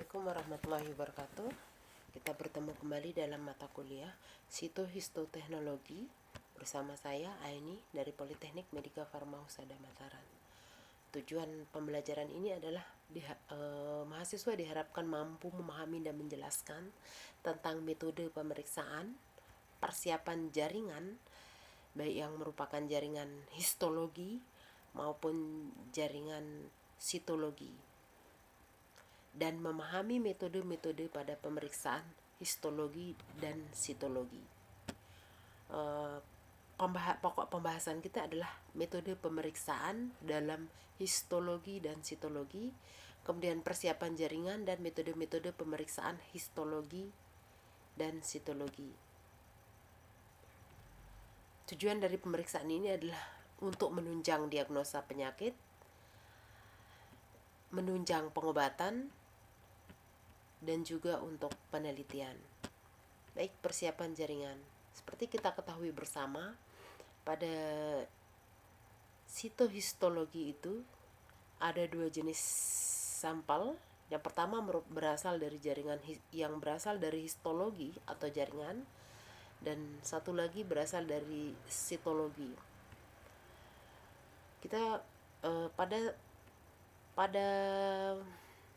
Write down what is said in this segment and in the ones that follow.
Assalamualaikum warahmatullahi wabarakatuh. Kita bertemu kembali dalam mata kuliah Sitohistoteknologi bersama saya Aini dari Politeknik Medika Farma Husada Mataram. Tujuan pembelajaran ini adalah mahasiswa diharapkan mampu memahami dan menjelaskan tentang metode pemeriksaan, persiapan jaringan, baik yang merupakan jaringan histologi maupun jaringan sitologi, dan memahami metode-metode pada pemeriksaan histologi dan sitologi. Pokok pembahasan kita adalah metode pemeriksaan dalam histologi dan sitologi, kemudian persiapan jaringan dan metode-metode pemeriksaan histologi dan sitologi. Tujuan dari pemeriksaan ini adalah untuk menunjang diagnosa penyakit, menunjang pengobatan, dan juga untuk penelitian. Baik, persiapan jaringan. Seperti kita ketahui bersama, pada sitohistologi itu ada dua jenis sampel. Yang pertama berasal dari jaringan yang berasal dari histologi atau jaringan, dan satu lagi berasal dari sitologi. Kita pada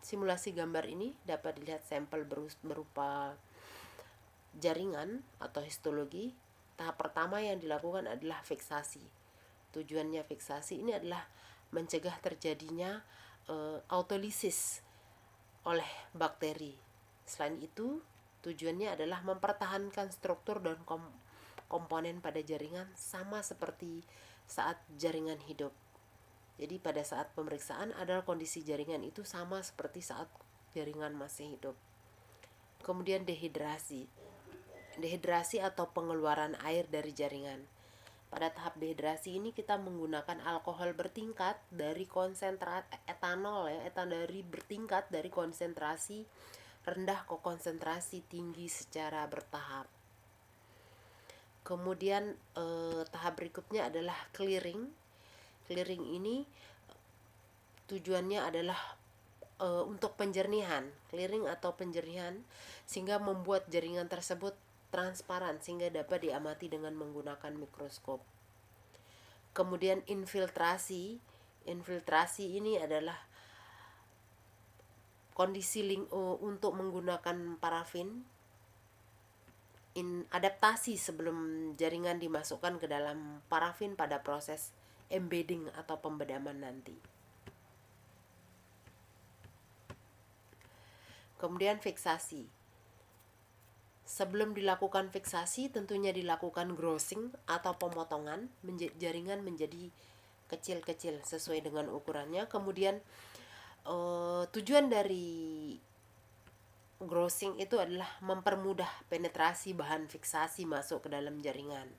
simulasi gambar ini dapat dilihat sampel berupa jaringan atau histologi. Tahap pertama yang dilakukan adalah fiksasi. Tujuannya fiksasi ini adalah mencegah terjadinya autolisis oleh bakteri. Selain itu, tujuannya adalah mempertahankan struktur dan komponen pada jaringan sama seperti saat jaringan hidup. Jadi pada saat pemeriksaan adalah kondisi jaringan itu sama seperti saat jaringan masih hidup. Kemudian dehidrasi. Dehidrasi atau pengeluaran air dari jaringan. Pada tahap dehidrasi ini kita menggunakan alkohol bertingkat dari etanol bertingkat dari konsentrasi rendah ke konsentrasi tinggi secara bertahap. Kemudian tahap berikutnya adalah clearing. Clearing ini tujuannya adalah untuk penjernihan, clearing atau penjernihan, sehingga membuat jaringan tersebut transparan sehingga dapat diamati dengan menggunakan mikroskop. Kemudian infiltrasi. Infiltrasi ini adalah kondisi untuk menggunakan parafin. Adaptasi sebelum jaringan dimasukkan ke dalam parafin pada proses embedding atau pembedaman nanti. Kemudian fiksasi. Sebelum dilakukan fiksasi tentunya dilakukan grossing atau pemotongan jaringan menjadi kecil-kecil sesuai dengan ukurannya. Kemudian tujuan dari grossing itu adalah mempermudah penetrasi bahan fiksasi masuk ke dalam jaringan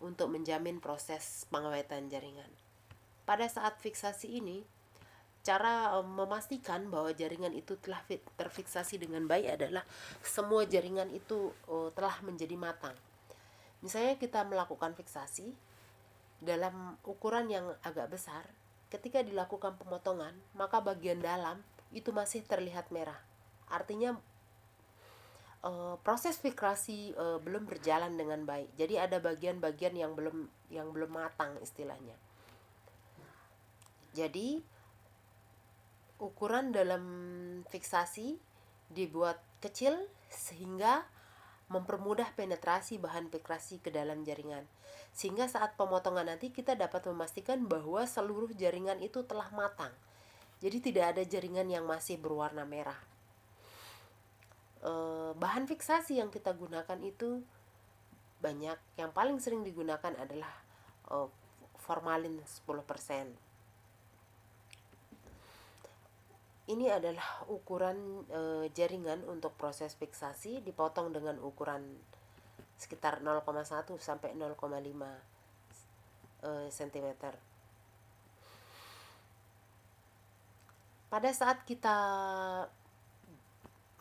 untuk menjamin proses pengawetan jaringan. Pada saat fiksasi ini, cara memastikan bahwa jaringan itu telah terfiksasi dengan baik adalah semua jaringan itu telah menjadi matang. Misalnya kita melakukan fiksasi dalam ukuran yang agak besar, ketika dilakukan pemotongan, maka bagian dalam itu masih terlihat merah. Artinya proses fiksasi belum berjalan dengan baik. Jadi ada bagian-bagian yang belum matang istilahnya. Jadi ukuran dalam fiksasi dibuat kecil sehingga mempermudah penetrasi bahan fiksasi ke dalam jaringan. Sehingga saat pemotongan nanti kita dapat memastikan bahwa seluruh jaringan itu telah matang. Jadi tidak ada jaringan yang masih berwarna merah. Bahan fiksasi yang kita gunakan itu banyak. Yang paling sering digunakan adalah formalin 10%. Ini adalah ukuran jaringan untuk proses fiksasi, dipotong dengan ukuran sekitar 0,1 sampai 0,5 cm. Pada saat kita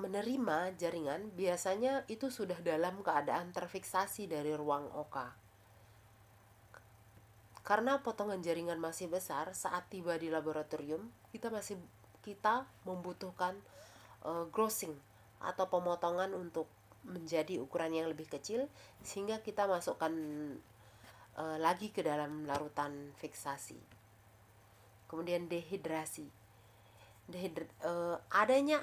menerima jaringan, biasanya itu sudah dalam keadaan terfiksasi dari ruang oka. Karena potongan jaringan masih besar, saat tiba di laboratorium kita membutuhkan grossing atau pemotongan untuk menjadi ukuran yang lebih kecil, sehingga kita masukkan lagi ke dalam larutan fiksasi. Kemudian dehidrasi. Adanya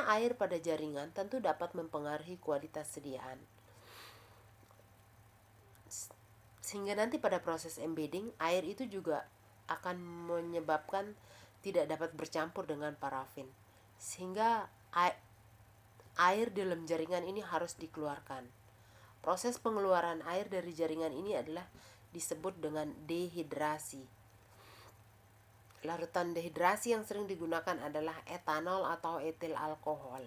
air pada jaringan tentu dapat mempengaruhi kualitas sediaan, sehingga nanti pada proses embedding air itu juga akan menyebabkan tidak dapat bercampur dengan parafin, sehingga air dalam jaringan ini harus dikeluarkan. Proses pengeluaran air dari jaringan ini adalah disebut dengan dehidrasi. Larutan dehidrasi yang sering digunakan adalah etanol atau etil alkohol.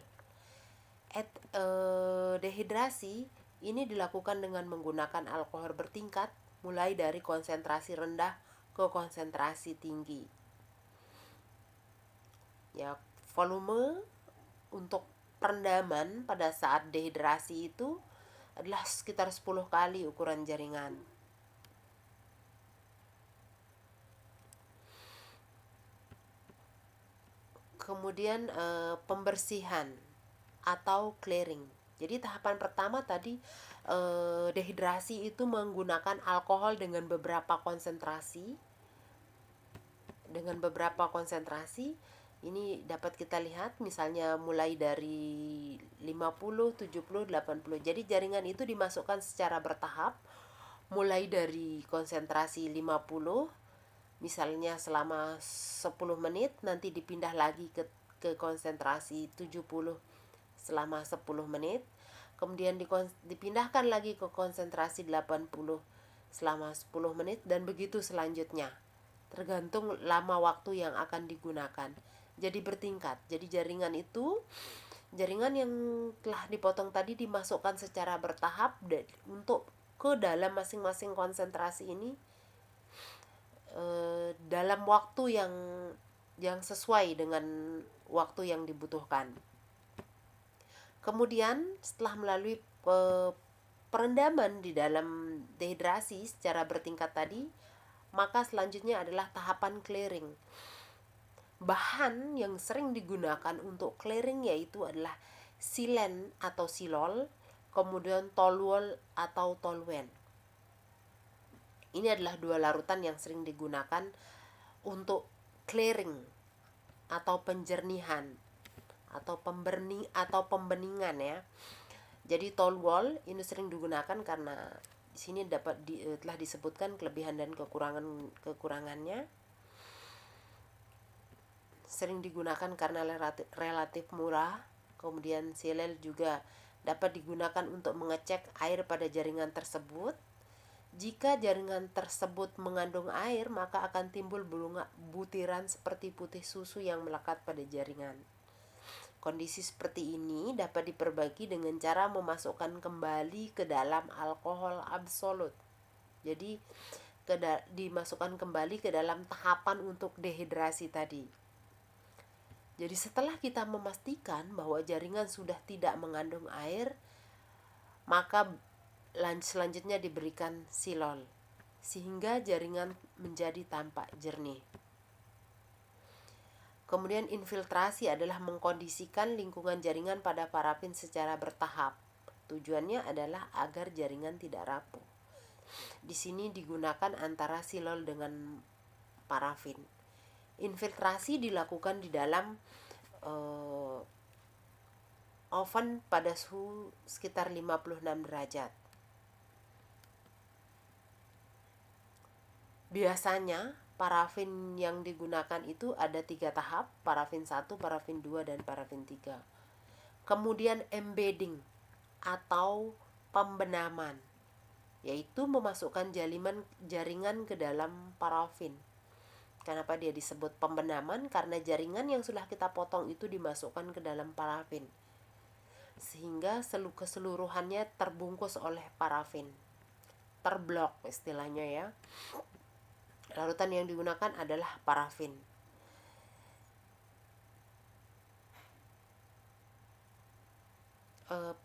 Dehidrasi ini dilakukan dengan menggunakan alkohol bertingkat, mulai dari konsentrasi rendah ke konsentrasi tinggi. Ya, volume untuk perendaman pada saat dehidrasi itu adalah sekitar 10 kali ukuran jaringan. Kemudian pembersihan atau clearing. Jadi tahapan pertama tadi dehidrasi itu menggunakan alkohol dengan beberapa konsentrasi. Ini dapat kita lihat misalnya mulai dari 50, 70, 80. Jadi jaringan itu dimasukkan secara bertahap, mulai dari konsentrasi 50 misalnya selama 10 menit, nanti dipindah lagi ke konsentrasi 70 selama 10 menit, kemudian dipindahkan lagi ke konsentrasi 80 selama 10 menit, dan begitu selanjutnya, tergantung lama waktu yang akan digunakan. Jadi bertingkat. Jadi jaringan yang telah dipotong tadi dimasukkan secara bertahap untuk ke dalam masing-masing konsentrasi ini dalam waktu yang sesuai dengan waktu yang dibutuhkan. Kemudian setelah melalui perendaman di dalam dehidrasi secara bertingkat tadi, maka selanjutnya adalah tahapan clearing. Bahan yang sering digunakan untuk clearing yaitu adalah silen atau silol, kemudian toluol atau toluen. Ini adalah dua larutan yang sering digunakan untuk clearing atau penjernihan atau pembeningan ya. Jadi toluol ini sering digunakan karena di sini telah disebutkan kelebihan dan kekurangannya. Sering digunakan karena relatif murah. Kemudian silel juga dapat digunakan untuk mengecek air pada jaringan tersebut. Jika jaringan tersebut mengandung air, maka akan timbul butiran seperti putih susu yang melekat pada jaringan. Kondisi seperti ini dapat diperbaiki dengan cara memasukkan kembali ke dalam alkohol absolut. Jadi dimasukkan kembali ke dalam tahapan untuk dehidrasi tadi. Jadi setelah kita memastikan bahwa jaringan sudah tidak mengandung air, maka selanjutnya diberikan silol sehingga jaringan menjadi tampak jernih. Kemudian infiltrasi adalah mengkondisikan lingkungan jaringan pada parafin secara bertahap. Tujuannya adalah agar jaringan tidak rapuh. Di sini digunakan antara silol dengan parafin. Infiltrasi dilakukan di dalam oven pada suhu sekitar 56 derajat. Biasanya parafin yang digunakan itu ada 3 tahap, parafin 1, parafin 2, dan parafin 3. Kemudian embedding atau pembenaman, yaitu memasukkan jaringan ke dalam parafin. Kenapa dia disebut pembenaman? Karena jaringan yang sudah kita potong itu dimasukkan ke dalam parafin, sehingga keseluruhannya terbungkus oleh parafin, terblok istilahnya ya. Larutan yang digunakan adalah parafin.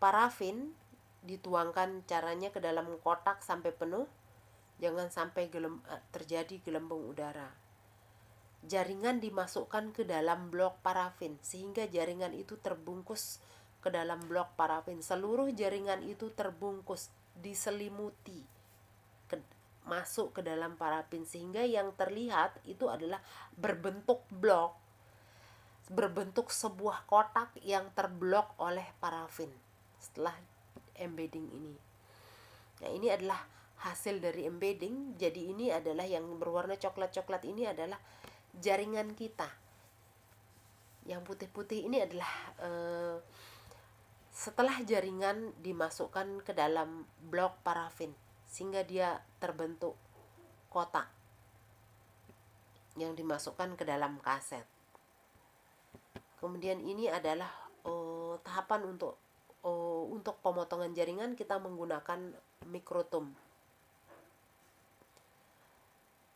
Parafin dituangkan caranya ke dalam kotak sampai penuh, jangan sampai terjadi gelembung udara. jaringan dimasukkan ke dalam blok parafin sehingga jaringan itu terbungkus ke dalam blok parafin. Seluruh jaringan itu terbungkus, diselimuti, masuk ke dalam parafin, sehingga yang terlihat itu adalah berbentuk blok, berbentuk sebuah kotak yang terblok oleh parafin setelah embedding ini. Nah, ini adalah hasil dari embedding. Jadi ini adalah yang berwarna coklat-coklat, ini adalah jaringan kita. Yang putih-putih ini adalah setelah jaringan dimasukkan ke dalam blok parafin sehingga dia terbentuk kotak yang dimasukkan ke dalam kaset. Kemudian ini adalah tahapan untuk pemotongan jaringan. Kita menggunakan mikrotom.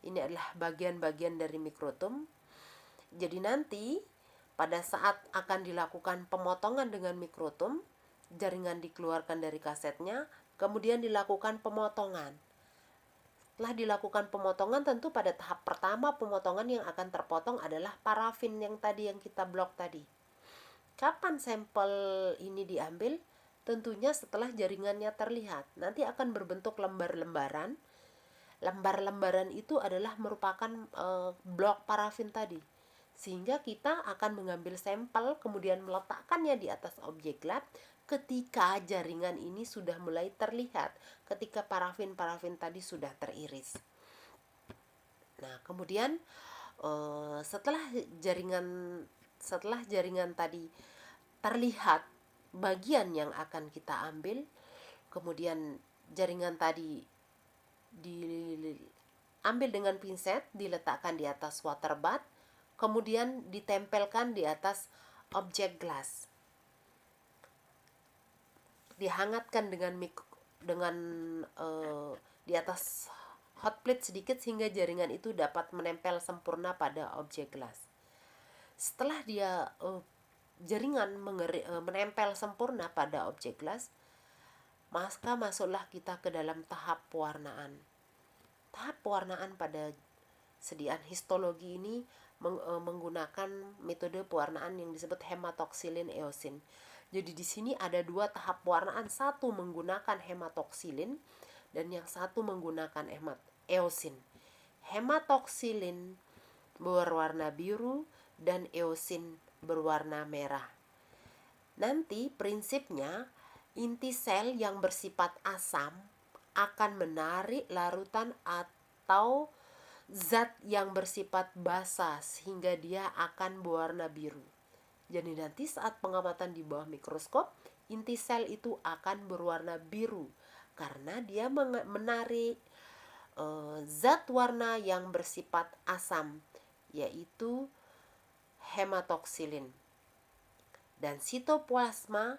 Ini adalah bagian-bagian dari mikrotom. Jadi nanti pada saat akan dilakukan pemotongan dengan mikrotom, jaringan dikeluarkan dari kasetnya, kemudian dilakukan pemotongan. Setelah dilakukan pemotongan, tentu pada tahap pertama pemotongan yang akan terpotong adalah parafin yang tadi yang kita blok tadi. Kapan sampel ini diambil? Tentunya setelah jaringannya terlihat. Nanti akan berbentuk lembar-lembaran. Lembar-lembaran itu adalah merupakan blok parafin tadi. Sehingga kita akan mengambil sampel kemudian meletakkannya di atas objek lab ketika jaringan ini sudah mulai terlihat, ketika parafin-parafin tadi sudah teriris. Nah, kemudian setelah jaringan tadi terlihat bagian yang akan kita ambil, kemudian jaringan tadi diambil dengan pinset, diletakkan di atas water bath, kemudian ditempelkan di atas objek glass, dihangatkan dengan di atas hot plate sedikit sehingga jaringan itu dapat menempel sempurna pada objek glass. Setelah dia jaringan menempel sempurna pada objek glass, maka masuklah kita ke dalam tahap pewarnaan. Tahap pewarnaan pada sediaan histologi ini menggunakan metode pewarnaan yang disebut hematoksilin eosin. Jadi di sini ada dua tahap pewarnaan, satu menggunakan hematoksilin dan yang satu menggunakan eosin. Hematoksilin berwarna biru dan eosin berwarna merah. Nanti prinsipnya inti sel yang bersifat asam akan menarik larutan atau zat yang bersifat basa sehingga dia akan berwarna biru. Jadi nanti saat pengamatan di bawah mikroskop, inti sel itu akan berwarna biru karena dia menarik zat warna yang bersifat asam, yaitu hematoksilin. Dan sitoplasma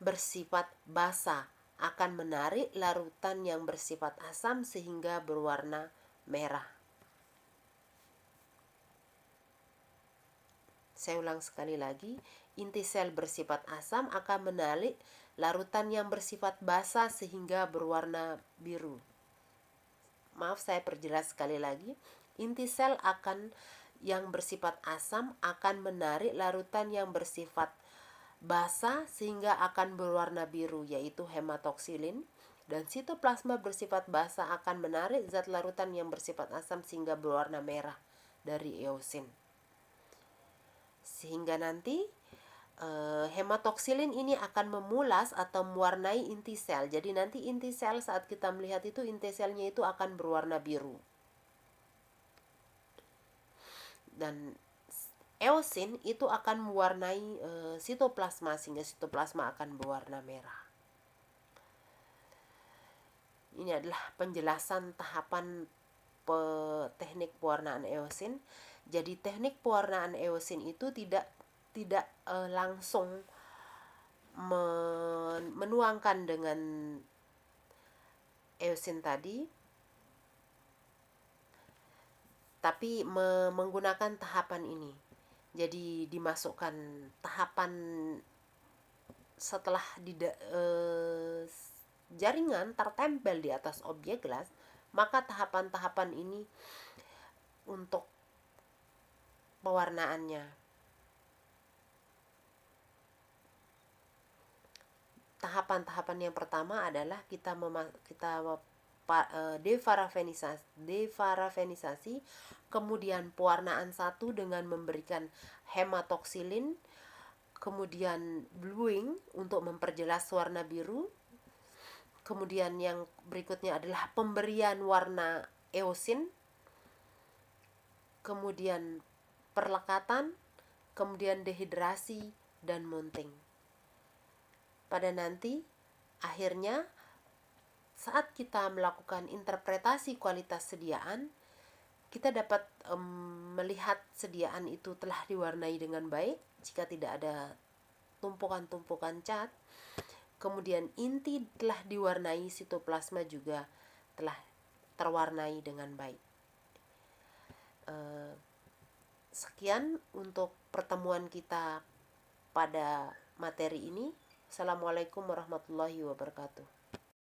bersifat basa akan menarik larutan yang bersifat asam sehingga berwarna merah. Saya ulang sekali lagi, inti sel bersifat asam akan menarik larutan yang bersifat basa sehingga berwarna biru. Maaf, saya perjelas sekali lagi. Inti sel yang bersifat asam akan menarik larutan yang bersifat basa sehingga akan berwarna biru, yaitu hematoksilin. Dan sitoplasma bersifat basa akan menarik zat larutan yang bersifat asam sehingga berwarna merah dari eosin. Sehingga nanti hematoksilin ini akan memulas atau mewarnai inti sel. Jadi nanti inti sel saat kita melihat itu, inti selnya itu akan berwarna biru. Dan eosin itu akan mewarnai sitoplasma sehingga sitoplasma akan berwarna merah. Ini adalah penjelasan tahapan teknik pewarnaan eosin. Jadi teknik pewarnaan eosin itu tidak langsung menuangkan dengan eosin tadi, tapi menggunakan tahapan ini. Jadi dimasukkan tahapan setelah jaringan tertempel di atas objek gelas, maka tahapan-tahapan ini untuk pewarnaannya. Tahapan-tahapan yang pertama adalah kita deparafenisasi, kemudian pewarnaan satu dengan memberikan hematoksilin, kemudian bluing untuk memperjelas warna biru, kemudian yang berikutnya adalah pemberian warna eosin, kemudian perlekatan, kemudian dehidrasi, dan mounting. Pada nanti, akhirnya, saat kita melakukan interpretasi kualitas sediaan, kita dapat melihat sediaan itu telah diwarnai dengan baik jika tidak ada tumpukan-tumpukan cat. Kemudian inti telah diwarnai, sitoplasma juga telah terwarnai dengan baik. Sekian untuk pertemuan kita pada materi ini. Assalamualaikum warahmatullahi wabarakatuh.